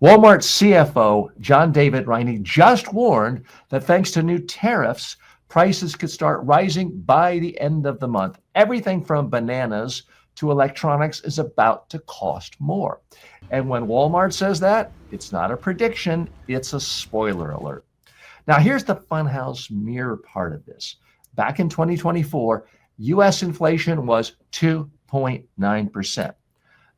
Walmart's CFO, John David Riney, just warned that thanks to new tariffs, prices could start rising by the end of the month. Everything from bananas to electronics is about to cost more. And when Walmart says that, it's not a prediction, it's a spoiler alert. Now, here's the funhouse mirror part of this. Back in 2024, US inflation was 2.9%.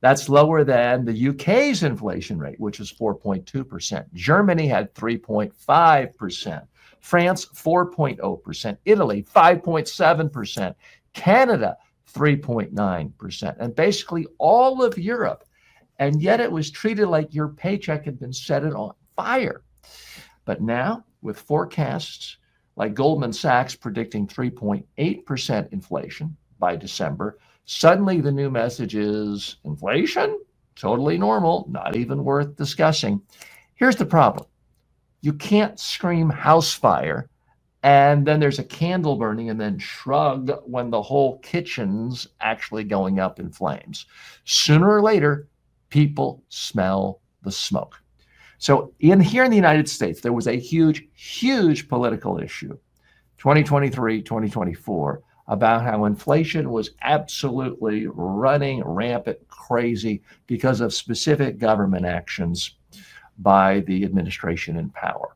That's lower than the UK's inflation rate, which is 4.2%. Germany had 3.5%. France, 4.0%. Italy, 5.7%. Canada, 3.9%. And basically all of Europe. And yet it was treated like your paycheck had been set on fire. But now, with forecasts like Goldman Sachs predicting 3.8% inflation by December, suddenly the new message is inflation? Totally normal, not even worth discussing. Here's the problem. You can't scream house fire and then there's a candle burning and then shrug when the whole kitchen's actually going up in flames. Sooner or later, people smell the smoke. So here in the United States, there was a huge political issue, 2023, 2024, about how inflation was absolutely running rampant crazy because of specific government actions by the administration in power.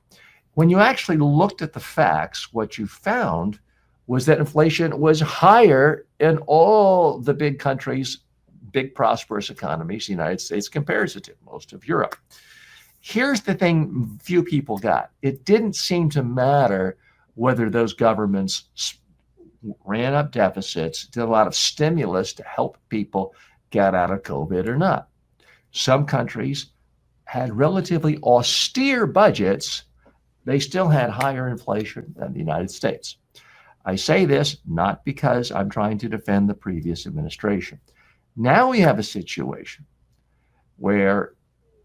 When you actually looked at the facts, what you found was that inflation was higher in all the big countries, big prosperous economies the United States compares it to, most of Europe. Here's the thing few people got. It didn't seem to matter whether those governments ran up deficits, did a lot of stimulus to help people get out of COVID or not. Some countries had relatively austere budgets. They still had higher inflation than the United States. I say this not because I'm trying to defend the previous administration. Now we have a situation where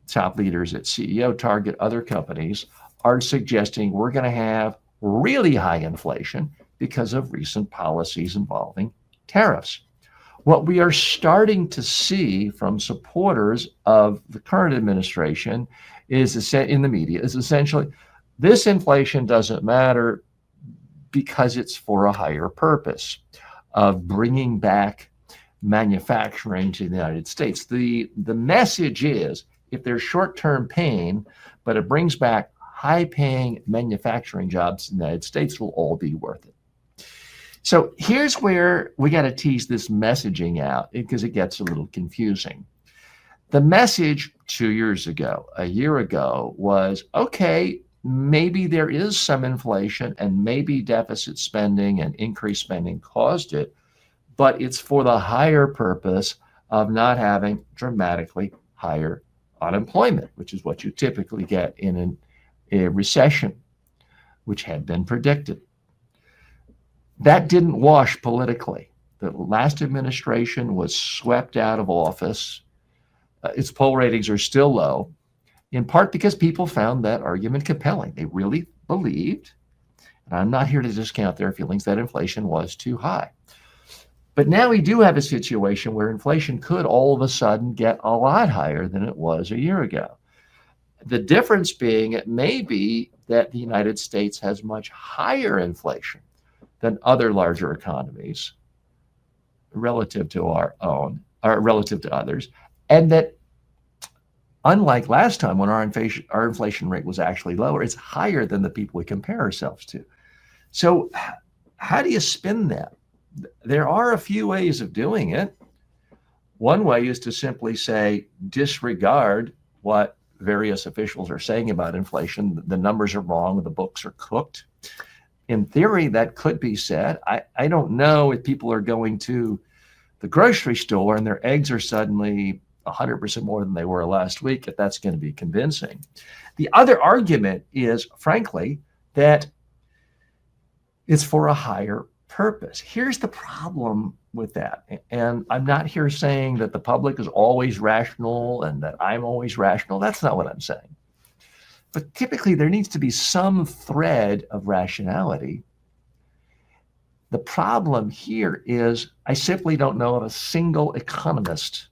top leaders at CEO Target, other companies are suggesting we're going to have really high inflation because of recent policies involving tariffs. What we are starting to see from supporters of the current administration is in the media is essentially this inflation doesn't matter because it's for a higher purpose of bringing back manufacturing to the United States. The message is if there's short-term pain, but it brings back high-paying manufacturing jobs in the United States, will all be worth it. So here's where we got to tease this messaging out because it gets a little confusing. The message 2 years ago, a year ago, was, okay, maybe there is some inflation and maybe deficit spending and increased spending caused it, but it's for the higher purpose of not having dramatically higher unemployment, which is what you typically get in a recession, which had been predicted. That didn't wash politically. The last administration was swept out of office. Its poll ratings are still low, in part because people found that argument compelling. They really believed, and I'm not here to discount their feelings, that inflation was too high. But now we do have a situation where inflation could all of a sudden get a lot higher than it was a year ago. The difference being it may be that the United States has much higher inflation than other larger economies relative to our own, or relative to others, and that unlike last time when our inflation rate was actually lower, it's higher than the people we compare ourselves to. So how do you spin that? There are a few ways of doing it. One way is to simply say, disregard what various officials are saying about inflation. The numbers are wrong, the books are cooked. In theory, that could be said. I don't know if people are going to the grocery store and their eggs are suddenly 100% more than they were last week, if that's going to be convincing. The other argument is, frankly, that it's for a higher purpose. Here's the problem with that. And I'm not here saying that the public is always rational and that I'm always rational. That's not what I'm saying. But typically there needs to be some thread of rationality. The problem here is I simply don't know of a single economist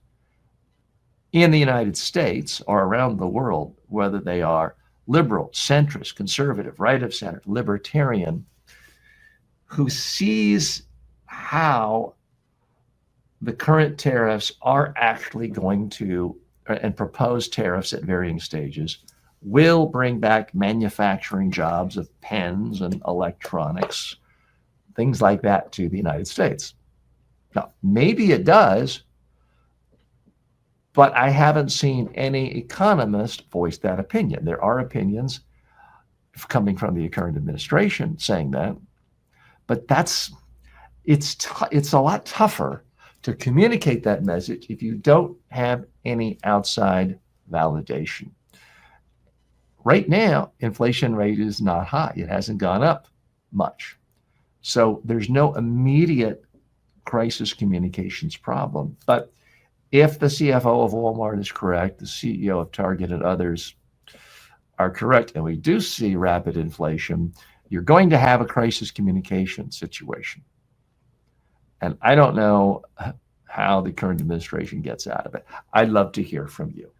in the United States or around the world, whether they are liberal, centrist, conservative, right of center, libertarian, who sees how the current tariffs are actually going to, and proposed tariffs at varying stages, will bring back manufacturing jobs of pens and electronics, things like that, to the United States. Now, maybe it does, but I haven't seen any economist voice that opinion. There are opinions coming from the current administration saying that, but it's a lot tougher to communicate that message if you don't have any outside validation. Right now, inflation rate is not high. It hasn't gone up much. So there's no immediate crisis communications problem. But if the CFO of Walmart is correct, the CEO of Target and others are correct, and we do see rapid inflation, you're going to have a crisis communication situation. And I don't know how the current administration gets out of it. I'd love to hear from you.